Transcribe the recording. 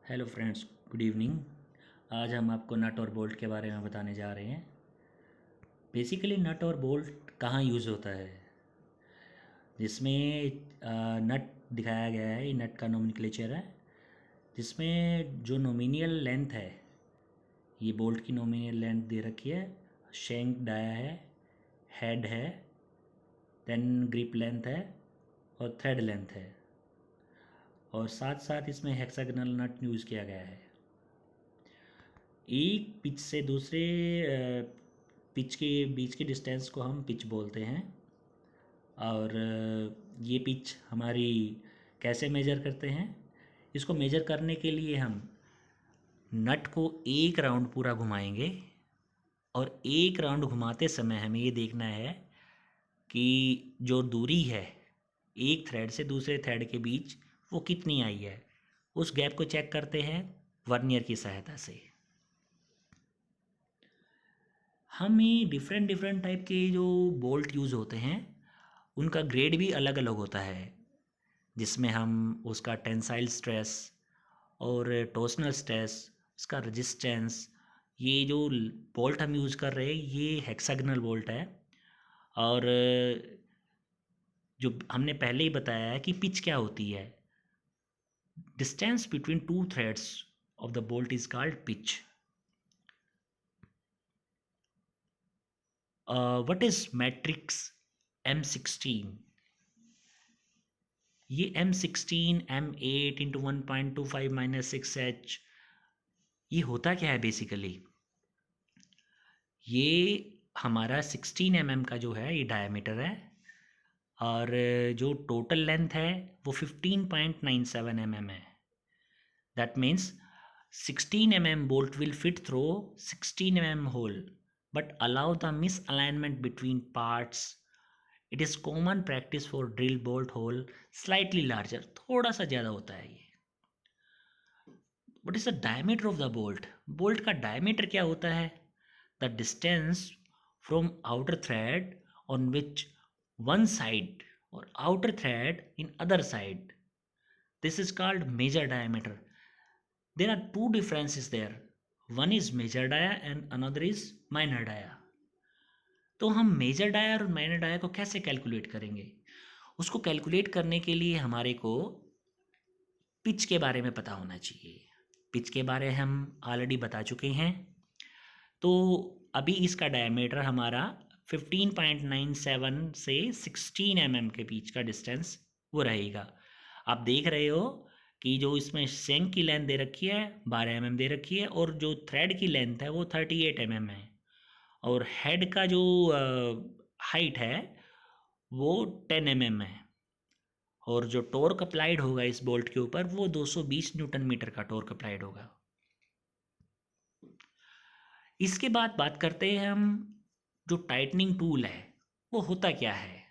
Hello friends, good evening. आज हम आपको नट और बोल्ट के बारे में बताने जा रहे हैं। बेसिकली नट और बोल्ट कहाँ यूज़ होता है, जिसमें नट दिखाया गया है। ये नट का नोमेनक्लेचर है, जिसमें जो नोमिनियल लेंथ है, ये बोल्ट की नोमिनियल लेंथ दे रखी है। शैंक डाया है, हेड है, देन ग्रिप लेंथ है और थ्रेड लेंथ है, और साथ साथ इसमें हेक्सागोनल नट यूज़ किया गया है। एक पिच से दूसरे पिच के बीच के डिस्टेंस को हम पिच बोलते हैं। और ये पिच हमारी कैसे मेजर करते हैं, इसको मेजर करने के लिए हम नट को एक राउंड पूरा घुमाएंगे, और एक राउंड घुमाते समय हमें ये देखना है कि जो दूरी है एक थ्रेड से दूसरे थ्रेड के बीच वो कितनी आई है। उस गैप को चेक करते हैं वर्नियर की सहायता से। हमें डिफरेंट डिफरेंट टाइप के जो बोल्ट यूज़ होते हैं उनका ग्रेड भी अलग अलग होता है, जिसमें हम उसका टेंसाइल स्ट्रेस और टॉर्सनल स्ट्रेस, उसका रेजिस्टेंस, ये जो बोल्ट हम यूज़ कर रहे हैं ये हेक्सागोनल बोल्ट है। और जो हमने पहले ही बताया है कि पिच क्या होती है, distance between two threads of the bolt is called pitch. What is matrix M16? ये M16 M8 into 1.25 minus 6H, ये होता क्या है बेसिकली? ये हमारा 16 mm का जो है ये डायमीटर है, और जो टोटल लेंथ है वो 15.97 mm है। That means 16 mm bolt will fit through 16 mm hole but allow the misalignment between parts. It is common practice for drill bolt hole slightly larger, थोड़ा सा ज़्यादा होता है ये। What is the diameter of the bolt? Bolt का diameter क्या होता है? The distance from outer thread on which one side or outer thread in other side. This is called major diameter. There are two differences there. One is major dia and another is minor dia. तो हम major dia और minor dia को कैसे calculate करेंगे? उसको calculate करने के लिए हमारे को पिच के बारे में पता होना चाहिए। पिच के बारे हम ऑलरेडी बता चुके हैं। तो अभी इसका डायमीटर हमारा 15.97 से 16 mm के बीच का डिस्टेंस वो रहेगा। आप देख रहे हो कि जो इसमें शेंक की लेंथ दे रखी है 12 mm दे रखी है, और जो थ्रेड की लेंथ है वो 38 mm है, और हेड का जो हाइट है वो 10 mm है, और जो टॉर्क अप्लाइड होगा इस बोल्ट के ऊपर वो 220 न्यूटन मीटर का टॉर्क अप्लाइड होगा। इसके बाद बात करते हैं हम, जो टाइटनिंग टूल है वो होता क्या है।